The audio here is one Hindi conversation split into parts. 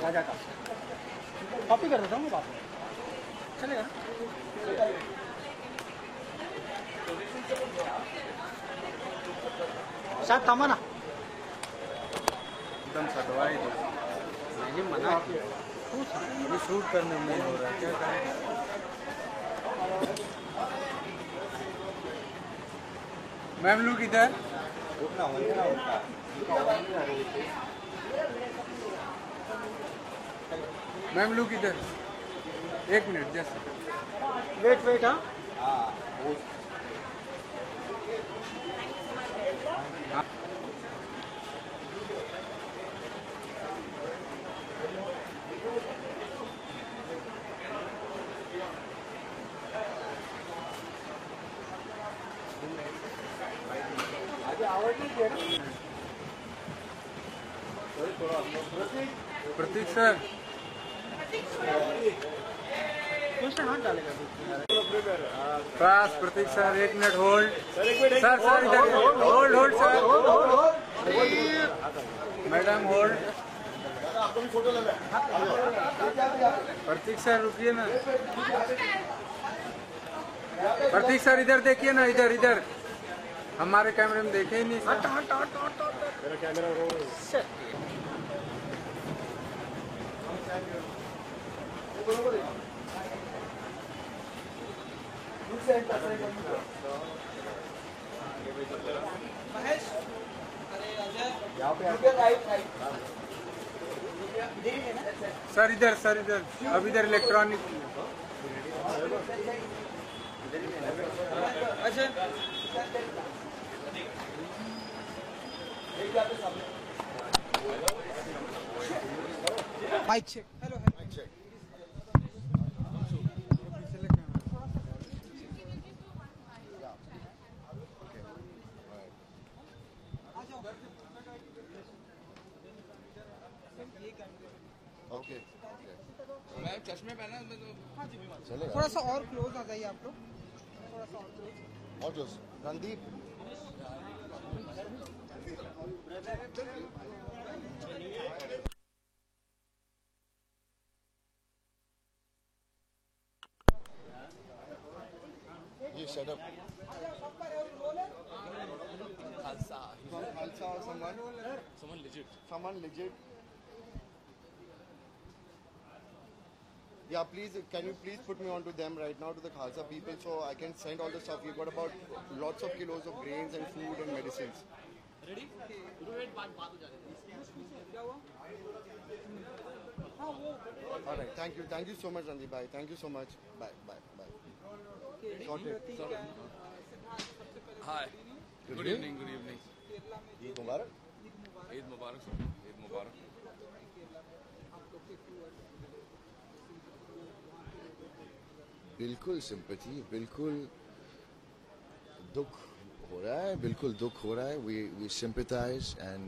राजा का कॉपी कर देता हूँ मैं बाद में, चलेगा ना? शायद थामा ना एकदम सटवाई दो। मैंने मना किया, अभी शूट करने में नहीं हो रहा, क्या करें? मैम लोग इधर मैम लोग इधर 1 मिनट जस्ट वेट वेट। हाँ प्रतीक सर हाथ डालेगा पास। Prateek sir 1 minute hold sir sir इधर hold hold sir madam hold. Prateek sir रुकिए ना, प्रतीक सर इधर देखिए ना, इधर इधर हमारे कैमरे में देखे ही नहीं सर। मेरा कैमरा सर इधर अब इधर इलेक्ट्रॉनिक। अच्छा mic check. Hello mic check. Okay मैं चश्मे पहना तो चलेगा। थोड़ा सा और क्लोज आ जाइए आप लोग, थोड़ा सा और क्लोज। और जो रणदीप ये setup Khalsa or someone legit. Yeah, please, can you please put me on to them right now, to the Khalsa people, so I can send all the stuff. We've got about lots of kilos of grains and food and medicines. Ready? All right, thank you so much, Randeep bhai. Thank you so much. Bye. Sorted. Hi. Good evening. Eid Mubarak. Eid Mubarak sir. Eid Mubarak. बिल्कुल सिंपैथी, बिल्कुल दुख हो रहा है, बिल्कुल दुख हो रहा है. We sympathize and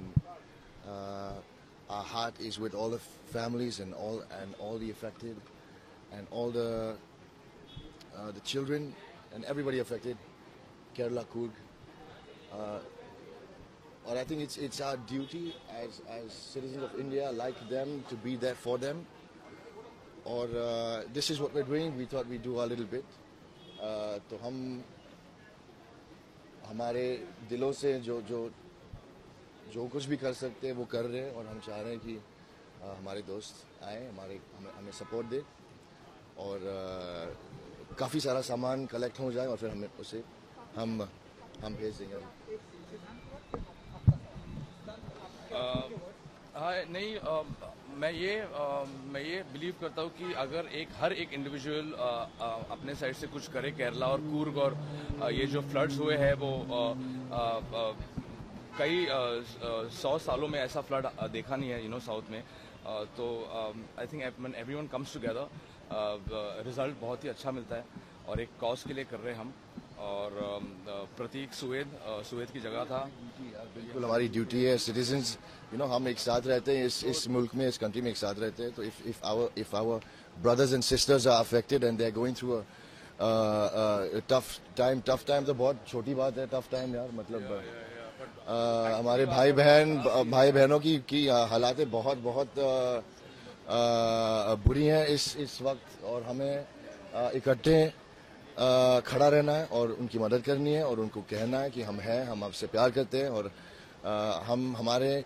our heart is with all the families and all the affected and all the children and everybody affected. Kerala Coorg. Or I think it's our duty as citizens of India, like them, to be there for them. Or this is what we're doing. We thought we'd do a little bit. तो हम हमारे दिलों से जो कुछ भी कर सकते हैं वो कर रहे हैं, और हम चाह रहे हैं कि हमारे दोस्त आए, हमें सपोर्ट दे, और काफ़ी सारा सामान कलेक्ट हो जाए और फिर हमें उसे हम भेज देंगे. नहीं, मैं ये बिलीव करता हूँ कि अगर हर एक इंडिविजुअल अपने साइड से कुछ करे, केरला और कूर्ग और ये जो फ्लड्स हुए हैं वो कई 100 सालों में ऐसा फ्लड देखा नहीं है साउथ में. तो I think when everyone comes together result बहुत ही अच्छा मिलता है, और एक कॉज के लिए कर रहे हैं हम. और प्रतीक सुवेद की जगह था. बिल्कुल हमारी ड्यूटी है. सिटीजन्स हम एक साथ रहते हैं इस मुल्क में, इस कंट्री में एक साथ रहते हैं. तो if our brothers and sisters are affected and they are going through a tough time तो बहुत छोटी बात है. tough time यार, मतलब हमारे भाई बहनों की हालातें बहुत बुरी हैं इस वक्त, और हमें इकट्ठे खड़ा रहना है और उनकी मदद करनी है और उनको कहना है कि हम हैं, हम आपसे प्यार करते हैं, और हम हमारे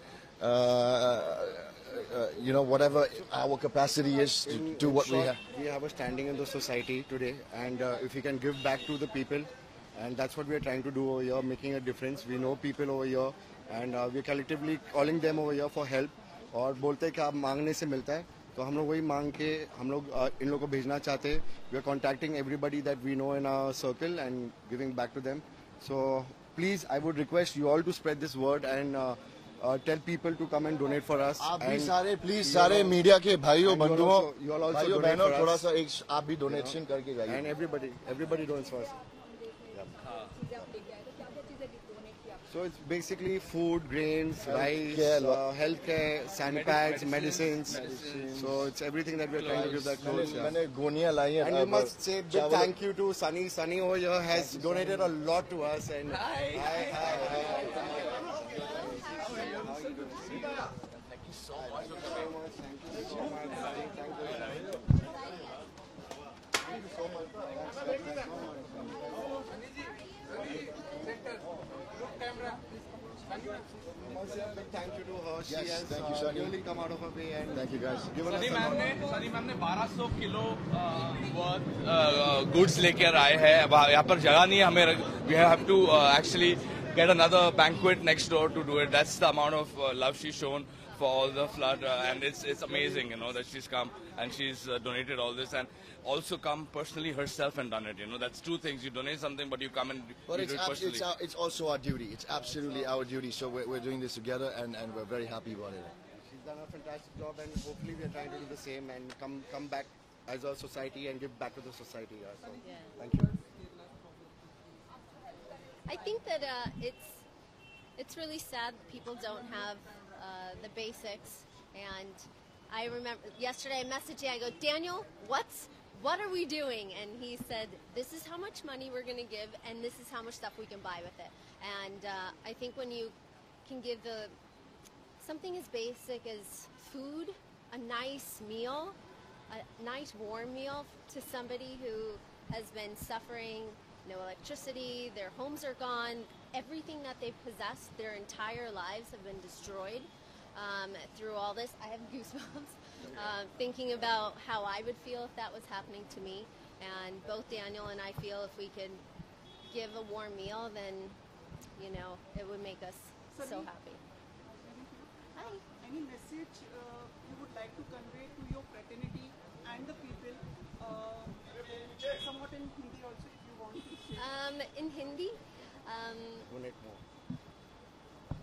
whatever our capacity is to do what we have. We have a standing in the society today, and if we can give back to the people, and that's what we are trying to do over here, making a difference. We know people over here, and we are collectively calling them over here for help. और बोलते हैं कि आप मांगने से मिलता है, तो हम लोग वही मांग के हम लोग इन लोगों को भेजना चाहते हैं. We are contacting everybody that we know in our circle and giving back to them. So please, I would request you all to spread this word and tell people to come and donate for us. आप भी And सारे प्लीज सारे मीडिया के भाइयों and you all बंधुओं also- you all also भाइयों donate बहनों for थोड़ा us. सा एक आप भी डोनेशन करके जाइए. and everybody donates for us. So it's basically food, grains, rice, healthcare, sandbags, medicines. So it's everything that we're trying to give that clothes. Yeah. मैंने गोनियां लाई हैं. And we अब must say big चावल- thank you to Sunny. Sunny over here has donated a lot to us. And hi. Big thank you to her. She Yes, has thank you, Sunny. really come out of her way and Thank you guys. given us Sunny a ma'am lot. ने 1200 किलो वर्थ गुड्स लेकर आए हैं. अब यहाँ पर जगह नहीं है हमें. We have to actually get another banquet next door to do it. That's the amount of love she's shown for all the flood, and it's amazing, that she's come and she's donated all this, and also come personally herself and done it. That's two things. You donate something, but you come and But you it's do it personally. it's also our duty. It's absolutely our duty. So we're doing this together, and we're very happy about it. She's done a fantastic job, and hopefully we are trying to do the same and come back as a society and give back to the society. Yeah. So thank you. I think that it's really sad that people don't have the basics. And I remember yesterday I messaged him. I go, Daniel, what are we doing? And he said, this is how much money we're going to give, and this is how much stuff we can buy with it. And I think when you can give something as basic as food, a nice meal, a nice warm meal to somebody who has been suffering, no electricity, their homes are gone, everything that they've possessed their entire lives have been destroyed through all this. I have goosebumps thinking about how I would feel if that was happening to me. And both Daniel and I feel if we could give a warm meal, then it would make us so happy. Hi. Any message you would like to convey to your fraternity and the people, somewhat in Hindi also, if you want to share? In Hindi, Donate more.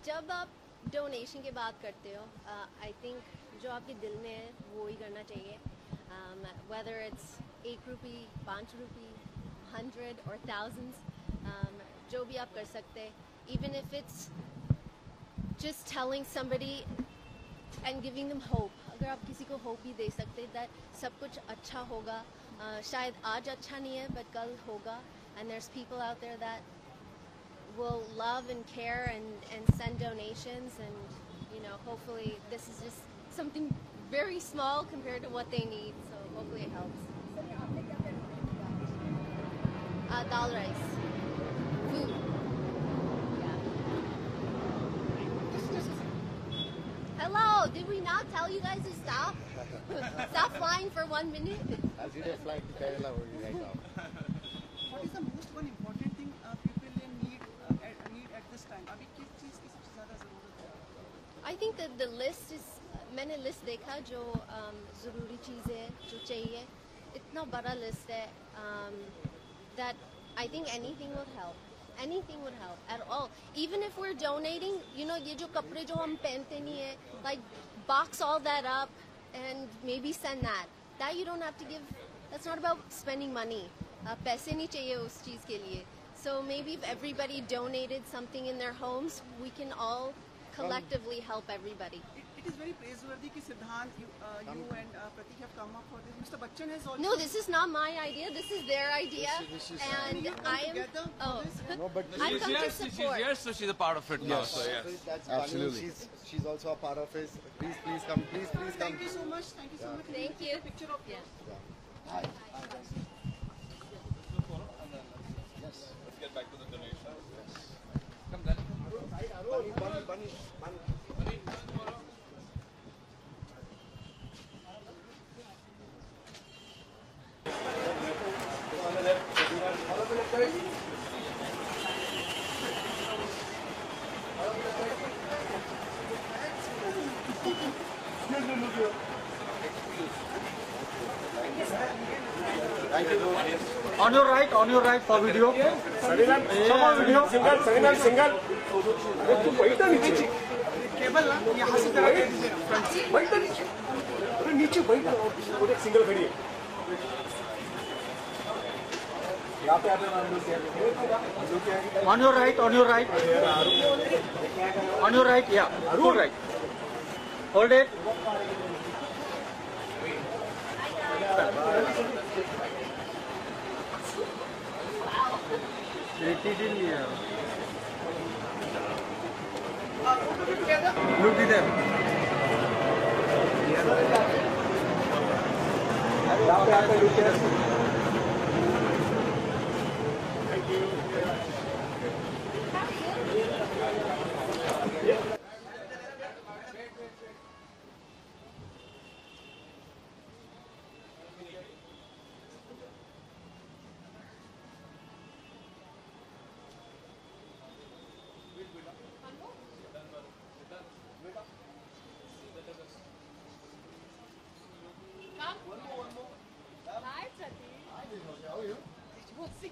जब आप डोनेशन की बात करते हो, आई थिंक जो आपके दिल में है वो ही करना चाहिए. Whether it's 1 rupee, 5 rupee, 100 or thousands, जो भी आप कर सकते, even if it's just telling somebody and giving them hope. अगर आप किसी को hope भी दे सकते that सब कुछ अच्छा होगा, शायद आज अच्छा नहीं है but कल होगा, and there's people out there that will love and care and send donations, and hopefully this is just something very small compared to what they need, so hopefully it helps. Dal rice, food. Yeah. Hello, did we not tell you guys to stop? Stop flying for 1 minute. As you just fly to Kerala right now. What is the most one important thing people need at this time? अभी किस चीज़ की सबसे ज़्यादा ज़रूरत है? I think that the list is, मैंने लिस्ट देखा जो ज़रूरी चीज़ें जो चाहिए, इतना बड़ा लिस्ट है that I think anything would help. Anything would help at all. Even if we're donating, ये जो कपड़े जो हम पहनते नहीं है, like box all that up and maybe send that. That you don't have to give. That's not about spending money. पैसे नहीं चाहिए उस चीज़ के लिए. So maybe if everybody donated something in their homes, we can all collectively help everybody. It it is very praiseworthy कि Siddhant, you and Pratik have come up for this. Mr. Bachchan has also. No, this is not my idea. This is their idea, This is- and You come I am. together for Oh, this? No, but I've come to support. Yes, so she's a part of it now. So yes. that's Absolutely. Bunny. She's also a part of it. Please come. Please come. Thank you so much. Thank you so much. Thank you. Picture of Yeah. Yes. Let's get back to the donation. Come then. Bunny. On your right for video. Cable ना यहाँ से जरा दे दीजिए फ्रंट से नीचे बैठ और एक सिंगल खड़ी है यहाँ पे आते On your right. On your right, yeah. Full right. Hold it. Look at them. यहाँ पे आते नीचे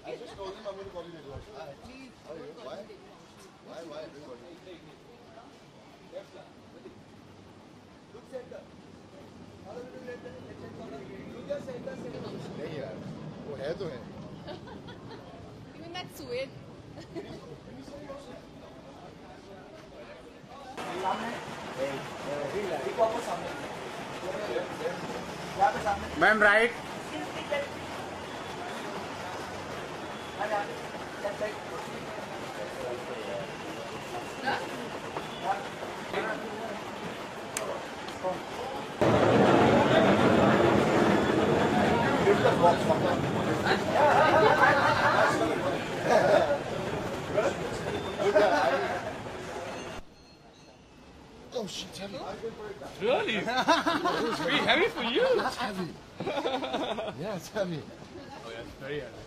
I just told him I'm going to call you later. How are you? Why? नहीं यार, वो है तो है. Even that suede. Ma'am, right. Oh shit, it's heavy. Really? It's very heavy for you. It's heavy. Yeah, it's heavy. Oh yeah, it's very heavy.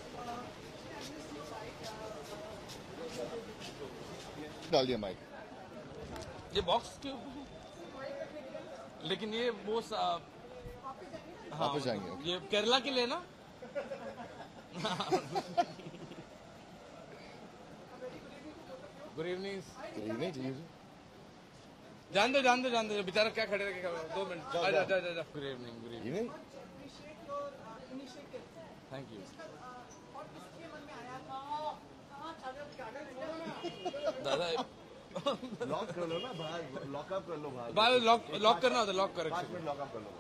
डाल दिया माइक. ये बॉक्स क्यों? लेकिन ये वो वापस जाएंगे. ये केरला के लिए ना? Good evening. नहीं चाहिए. जान दो बेचारा क्या खड़े रखे 2 मिनट. जा. Good evening. Evening. Thank you. दादा लॉक कर लो ना बाहर. लॉकअप कर लो बाहर. बाहर लॉक करना होता. लॉक कर. 5 मिनट लॉकअप कर लो.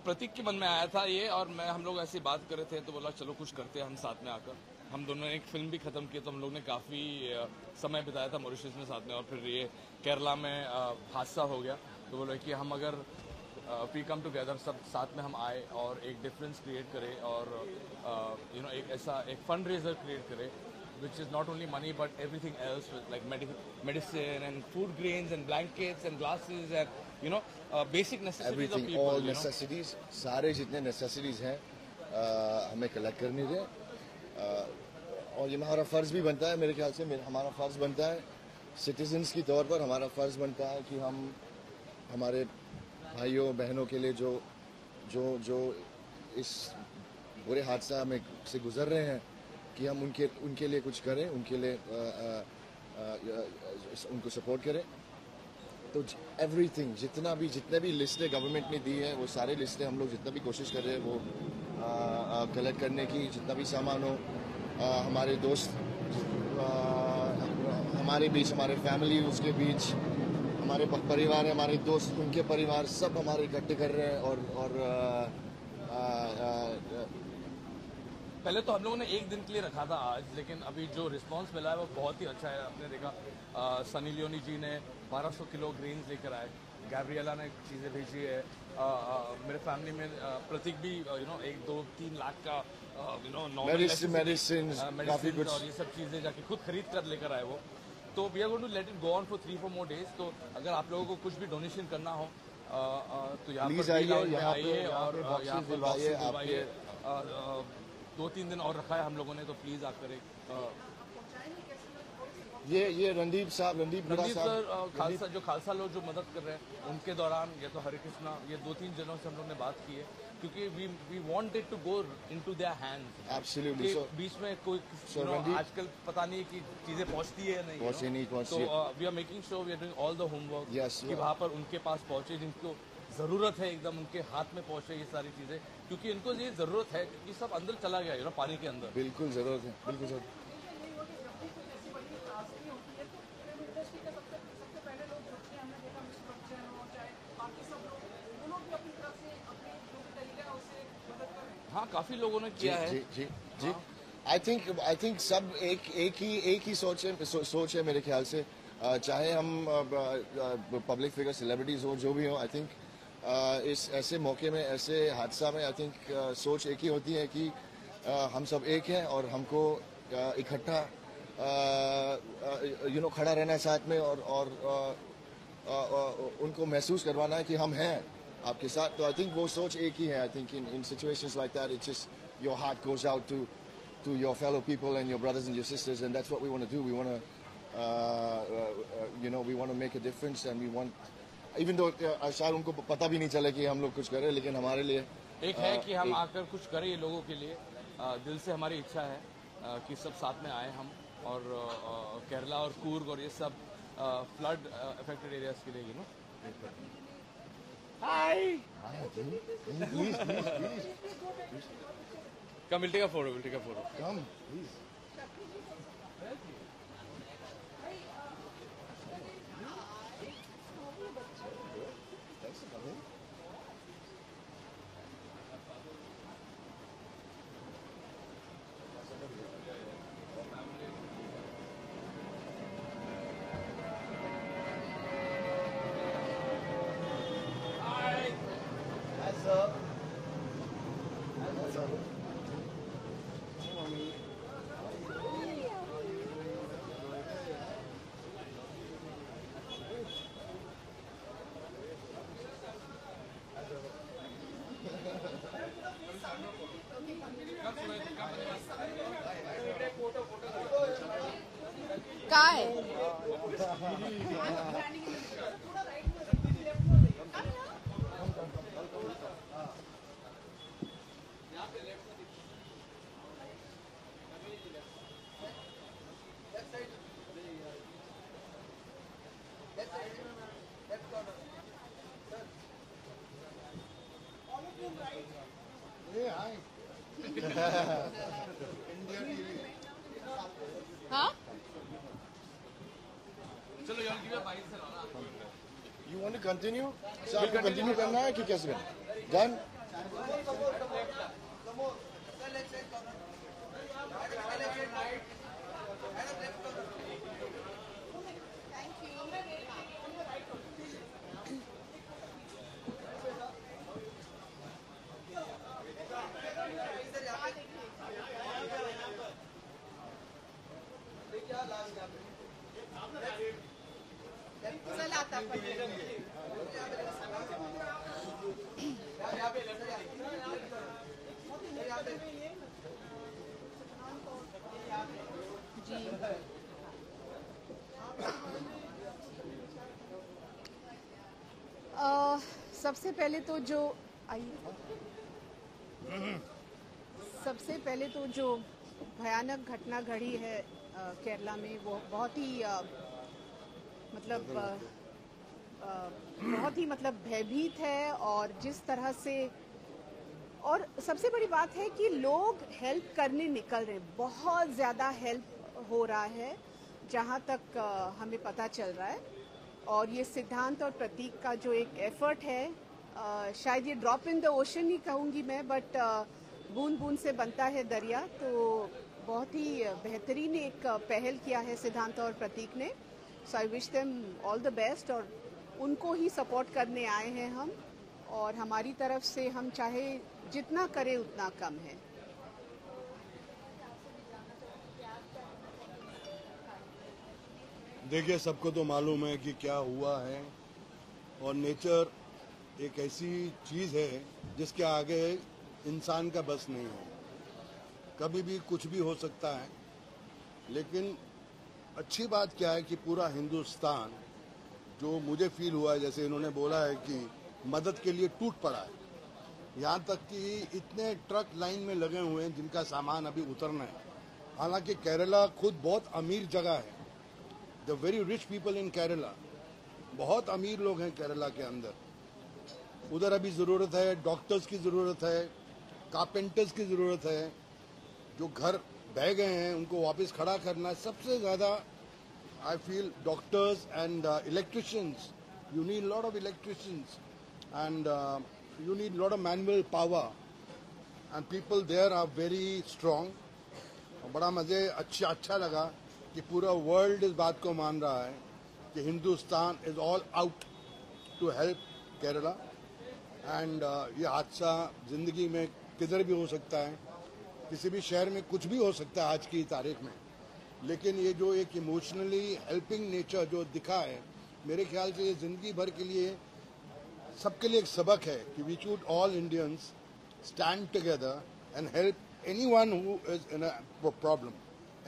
प्रतीक के मन में आया था ये, और हम लोग ऐसी बात कर रहे थे तो बोला चलो कुछ करते हैं हम साथ में आकर. हम दोनों ने एक फिल्म भी खत्म की तो हम लोग ने काफी समय बिताया था मॉरिशस में साथ में, और फिर ये केरला में हादसा हो गया तो बोला कि हम अगर वी कम टुगेदर सब साथ में हम आए और एक डिफरेंस क्रिएट करें और एक ऐसा एक फंड रेजर क्रिएट करें which is not only money but everything else with like medicine and food grains and blankets and glasses and basic necessities Everything, of people. all necessities, सारे जितने necessities हैं हमें कलेक्ट करने दें. और ये हमारा फ़र्ज़ भी बनता है मेरे ख्याल से. हमारा फ़र्ज़ बनता है सिटीजन्स की तौर पर. हमारा फ़र्ज़ बनता है कि हम हमारे भाइयों बहनों के लिए जो इस बुरे हादसा में से गुजर रहे हैं कि हम उनके लिए कुछ करें, उनके लिए उनको सपोर्ट करें. तो जितने भी लिस्टें गवर्नमेंट ने दी है वो सारे लिस्टें हम लोग जितना भी कोशिश कर रहे हैं वो कलेक्ट करने की, जितना भी सामान हो। हमारे दोस्त हमारे बीच, हमारे फैमिली उसके बीच, हमारे परिवार है, हमारे दोस्त उनके परिवार, सब हमारे इकट्ठे कर रहे हैं। और पहले तो हम लोगों ने एक दिन के लिए रखा था आज, लेकिन अभी जो रिस्पांस मिला है वो बहुत ही अच्छा है। आपने देखा सनी लियोनी जी ने 1200 किलो ग्रेन्स लेकर आए, गैब्रिएला ने चीज़ें भेजी है, मेरे फैमिली में प्रतीक भी 1-2-3 लाख का मेडिसिन काफ़ी कुछ और ये सब चीज़ें जाके खुद खरीद कर लेकर आए वो। तो we are going to let it go on for 3-4 more days. तो अगर आप लोगों को कुछ भी डोनेशन करना हो तो यहाँ प्लीज पर आइए, यहाँ और पे यहाँ बॉक्सेस पर दिलवाइए दिलवाइए। आपके। 2-3 दिन और रखा है हम लोगों ने, तो प्लीज आकर ये रणदीप रणदीप सर खालसा जो खालसा लोग जो मदद कर रहे हैं उनके दौरान, या तो हरे कृष्णा, ये 2-3 जनों से हम लोग ने बात की है, क्योंकि we wanted to go into their hands. Absolutely. बीच में कोई आजकल पता नहीं कि चीजें पहुंचती है या नहीं पहुंचती। तो we are making sure we are doing all the homework कि वहाँ पर उनके पास पहुंचे, जिनको जरूरत है एकदम उनके हाथ में पहुंचे ये सारी चीजें, क्योंकि इनको ये जरूरत है, क्योंकि सब अंदर चला गया पानी के अंदर। बिल्कुल जरूरत है, बिल्कुल जरूरत। हाँ, काफी लोगों ने किया है। जी। आई थिंक सब एक ही सोच है मेरे ख्याल से। चाहे हम पब्लिक फिगर, सेलिब्रिटीज हो, जो भी हो, आई थिंक इस ऐसे मौके में, ऐसे हादसा में, आई थिंक सोच एक ही होती है कि हम सब एक हैं और हमको इकट्ठा खड़ा रहना है साथ में, और उनको महसूस करवाना है कि हम हैं आपके साथ। तो आई थिंक वो सोच एक ही है। I think in situations like that, it's just your heart goes out to your fellow people and your brothers and your sisters, and that's what we want to do. We want we want to make a difference, and we want, even though शायद उनको पता भी नहीं चले कि हम लोग कुछ करें, लेकिन हमारे लिए एक है कि हम आकर कुछ करें ये लोगों के लिए। दिल से हमारी इच्छा है कि सब साथ में आए हम, और केरला और कूर्ग और ये सब फ्लड अफेक्टेड एरियाज के लिए hi please come, will take a photo, come please. काय हाँ चलो यार, गिव अ बाइट से लाना। You want to continue? Sir आपको कंटिन्यू करना है कि कैसे? Done? सबसे पहले तो जो भयानक घटना घड़ी है केरला में, वो बहुत ही भयभीत है। और जिस तरह से और सबसे बड़ी बात है कि लोग हेल्प करने निकल रहे हैं, बहुत ज़्यादा हेल्प हो रहा है जहाँ तक हमें पता चल रहा है। और ये सिद्धांत और प्रतीक का जो एक एफर्ट है, शायद ये ड्रॉप इन द ओशन ही कहूँगी मैं, बट बूंद बूंद से बनता है दरिया। तो बहुत ही बेहतरीन एक पहल किया है सिद्धांत और प्रतीक ने। So I wish them all the best, और उनको ही सपोर्ट करने आए हैं हम, और हमारी तरफ से हम चाहे जितना करें उतना कम है। देखिए, सबको तो मालूम है कि क्या हुआ है, और नेचर एक ऐसी चीज़ है जिसके आगे इंसान का बस नहीं है। कभी भी कुछ भी हो सकता है, लेकिन अच्छी बात क्या है कि पूरा हिंदुस्तान, जो मुझे फील हुआ है, जैसे इन्होंने बोला है कि मदद के लिए टूट पड़ा है। यहाँ तक कि इतने ट्रक लाइन में लगे हुए हैं जिनका सामान अभी उतरना है। हालांकि केरला खुद बहुत अमीर जगह है, the very rich people in Kerala, बहुत अमीर लोग हैं केरला के अंदर। उधर अभी ज़रूरत है, डॉक्टर्स की ज़रूरत है, कारपेंटर्स की ज़रूरत है। जो घर बह गए हैं उनको वापस खड़ा करना, सबसे ज़्यादा I feel doctors and electricians. You need lot of electricians and you need a lot of manual power, and people there are very strong. बड़ा मजे अच्छा लगा कि पूरा वर्ल्ड इस बात को मान रहा है कि Hindustan is all out to help Kerala. And ये हादसा जिंदगी में किधर भी हो सकता है, किसी भी शहर में कुछ भी हो सकता है आज की तारीख में, लेकिन ये जो एक इमोशनली हेल्पिंग नेचर जो दिखा है, मेरे ख्याल से ये जिंदगी भर के लिए सबके लिए एक सबक है कि we should all Indians stand together and help anyone who is in a problem,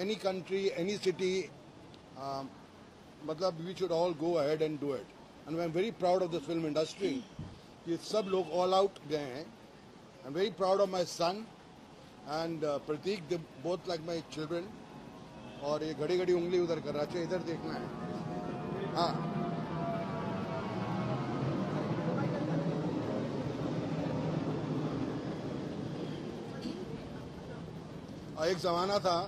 any country, any city. मतलब we should all go ahead and do it, and I am very proud of this film industry कि सब लोग ऑल आउट गए हैं। I am very proud of my son and Prateek, they both like my children. और ये घड़ी घड़ी उंगली उधर कर रहा है, इधर देखना है। हाँ, एक ज़माना था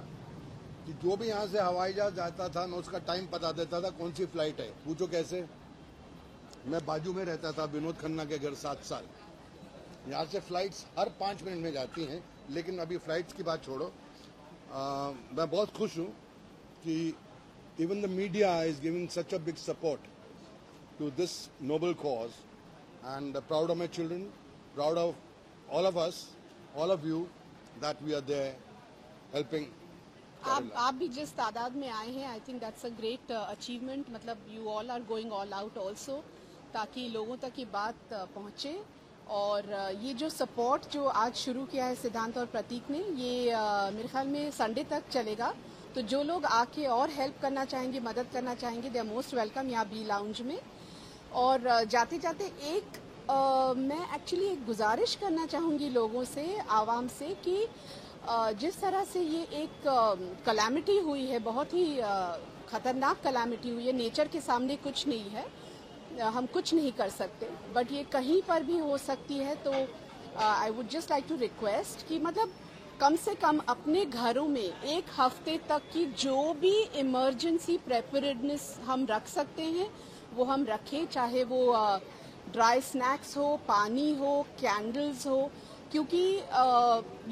कि जो भी यहाँ से हवाई जहाज जाता था, मैं उसका टाइम बता देता था कौन सी फ्लाइट है। पूछो कैसे? मैं बाजू में रहता था विनोद खन्ना के घर 7 साल। यहाँ से फ्लाइट्स हर 5 मिनट में जाती हैं, लेकिन अभी फ्लाइट्स की बात छोड़ो। मैं बहुत खुश हूँ कि even the media is giving such a big support to this noble cause, and proud of my children, proud of all of us, all of you, that we are there helping. आप भी जिस तादाद में आए हैं, I think that's a great achievement. मतलब you all are going all out also, ताकि लोगों तक ये बात पहुंचे। और ये जो सपोर्ट जो आज शुरू किया है सिद्धांत और प्रतीक ने, ये मेरे ख्याल में संडे तक चलेगा। तो जो लोग आके और हेल्प करना चाहेंगे, मदद करना चाहेंगे, दे आर मोस्ट वेलकम यहाँ बी लाउंज में। और जाते जाते मैं एक्चुअली एक गुजारिश करना चाहूँगी लोगों से, आवाम से, कि जिस तरह से ये एक कलामिटी हुई है, बहुत ही खतरनाक कलामिटी हुई है, नेचर के सामने कुछ नहीं है, हम कुछ नहीं कर सकते, बट ये कहीं पर भी हो सकती है। तो I would just like to request कि मतलब कम से कम अपने घरों में 1 हफ्ते तक की जो भी इमरजेंसी प्रेपरेडनेस हम रख सकते हैं वो हम रखें, चाहे वो ड्राई स्नैक्स हो, पानी हो, कैंडल्स हो, क्योंकि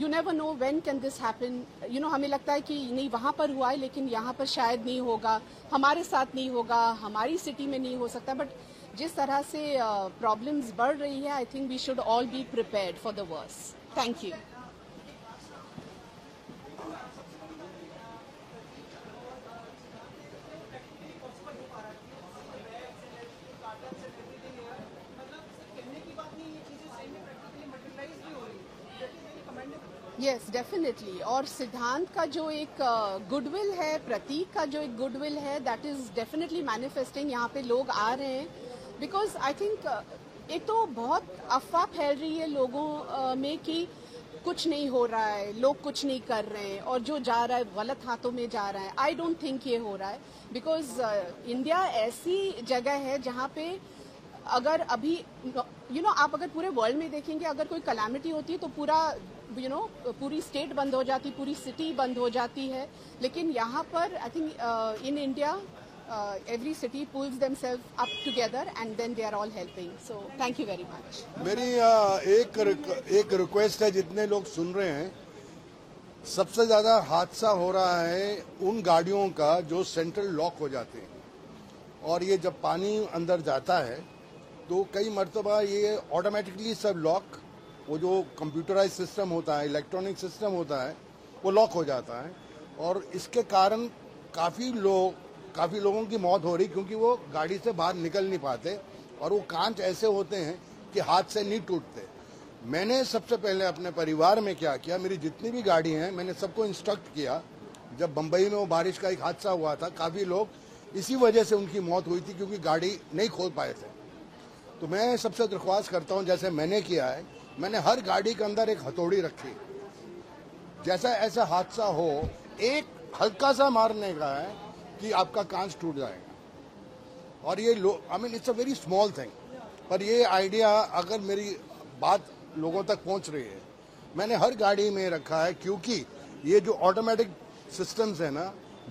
you never know when can this happen. You know, हमें लगता है कि नहीं वहाँ पर हुआ है, लेकिन यहाँ पर शायद नहीं होगा, हमारे साथ नहीं होगा, हमारी सिटी में नहीं हो सकता। बट जिस तरह से प्रॉब्लम्स बढ़ रही है, I think we should all be prepared for the worst. Thank you. Yes, definitely. और सिद्धांत का जो एक गुडविल है, प्रतीक का जो एक गुडविल है, दैट इज डेफिनेटली मैनिफेस्टिंग। यहाँ पे लोग आ रहे हैं बिकॉज आई थिंक एक तो बहुत अफवाह फैल रही है लोगों में कि कुछ नहीं हो रहा है, लोग कुछ नहीं कर रहे हैं, और जो जा रहा है गलत हाथों में जा रहा है। आई डोंट थिंक ये हो रहा है, बिकॉज इंडिया ऐसी जगह है जहाँ पे अगर अभी आप अगर पूरे वर्ल्ड में देखेंगे, अगर कोई कलामिटी होती है तो पूरा पूरी स्टेट बंद हो जाती, पूरी सिटी बंद हो जाती है। लेकिन यहाँ पर आई think in India every city pulls themselves up together and then they are all helping. So thank you very much. मेरी एक रिक्वेस्ट है, जितने लोग सुन रहे हैं, सबसे ज्यादा हादसा हो रहा है उन गाड़ियों का जो सेंट्रल लॉक हो जाते हैं, और ये जब पानी अंदर जाता है तो कई मरतबा ये ऑटोमेटिकली सब लॉक, वो जो कंप्यूटराइज सिस्टम होता है, इलेक्ट्रॉनिक सिस्टम होता है, वो लॉक हो जाता है, और इसके कारण काफी लोगों की मौत हो रही, क्योंकि वो गाड़ी से बाहर निकल नहीं पाते और वो कांच ऐसे होते हैं कि हाथ से नहीं टूटते। मैंने सबसे पहले अपने परिवार में क्या किया, मेरी जितनी भी गाड़ी हैं मैंने सबको इंस्ट्रक्ट किया। जब बंबई में वो बारिश का एक हादसा हुआ था, काफी लोग इसी वजह से उनकी मौत हुई थी, क्योंकि गाड़ी नहीं खोल पाए थे। तो मैं सबसे दरख्वास्त करता हूं, जैसे मैंने किया है, मैंने हर गाड़ी के अंदर एक हथौड़ी रखी। जैसा ऐसा हादसा हो, एक हल्का सा मारने का है कि आपका कांच टूट जाएगा। और ये I mean it's a very small thing, पर ये आइडिया अगर मेरी बात लोगों तक पहुंच रही है, मैंने हर गाड़ी में रखा है, क्योंकि ये जो ऑटोमेटिक सिस्टम्स है ना,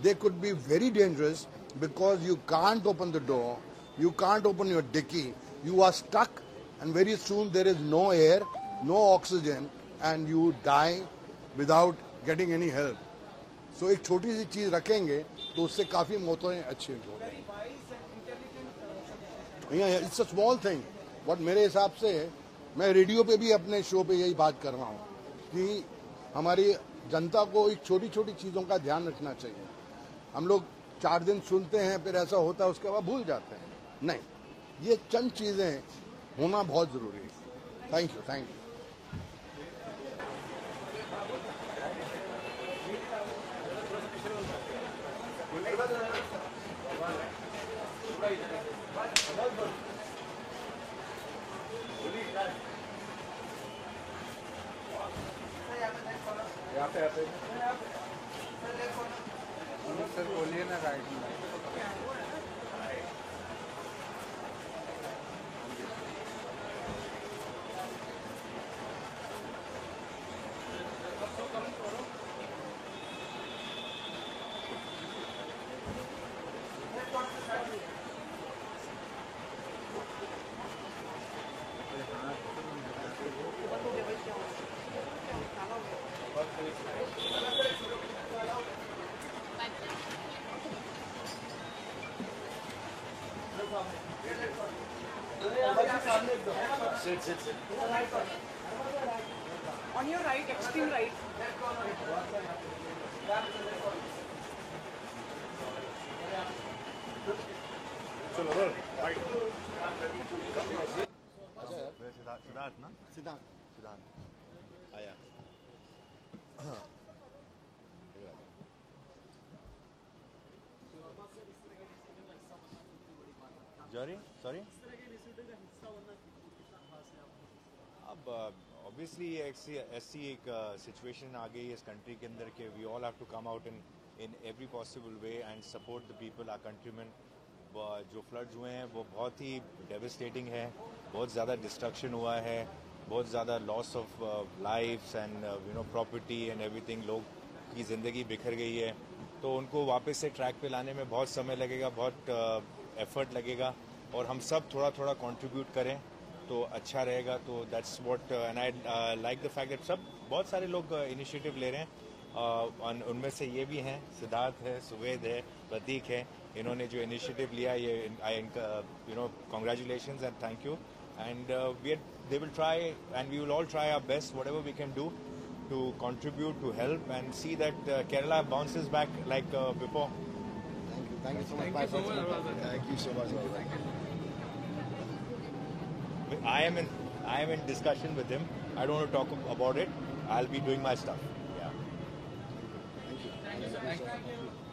they could be very dangerous, because you can't open the door, you can't open your dicky, you are stuck and very soon there is no air, no oxygen and you die without getting any help. So एक छोटी सी चीज रखेंगे तो उससे काफी मौतें अच्छी होंगी। It's a small thing, but मेरे हिसाब से मैं रेडियो पे भी अपने शो पे यही बात कर रहा हूँ कि हमारी जनता को एक छोटी छोटी चीजों का ध्यान रखना चाहिए। हम लोग 4 दिन सुनते हैं, फिर ऐसा होता है, उसके बाद भूल जाते हैं। नहीं, ये चंद चीजें होना बहुत जरूरी है। Thank you, thank you. Sir बोलिए ना, राइट में। Sit. On your right, extreme right. Siddharth ना, सिद्धार्थ आया। सॉरी अब ऑब्वियसली ऐसी एक सिचुएशन आ गई है इस कंट्री के अंदर कि we all have to come out in every possible way and support the people, our countryman. जो फ्लड्स हुए हैं वो बहुत ही डेविस्टेटिंग है, बहुत ज़्यादा डिस्ट्रक्शन हुआ है, बहुत ज़्यादा loss of lifes and property and everything. लोग की ज़िंदगी बिखर गई है, तो उनको वापस से ट्रैक पे लाने में बहुत समय लगेगा, बहुत एफर्ट लगेगा, और हम सब थोड़ा थोड़ा कंट्रीब्यूट करें तो अच्छा रहेगा। तो that's what and I like the fact that सब बहुत सारे लोग इनिशिएटिव ले रहे हैं। उनमें से ये भी हैं, सिद्धार्थ है, सुवेद है, प्रतीक है, इन्होंने जो इनिशिएटिव लिया, ये I congratulations and thank you. And they will try and we will all try our best, whatever we can do to contribute, to help and see that Kerala bounces back like before. Thank you so much. Thank you so much. I am in discussion with him. I don't want to talk about it. I'll be doing my stuff. Yeah. Thank you.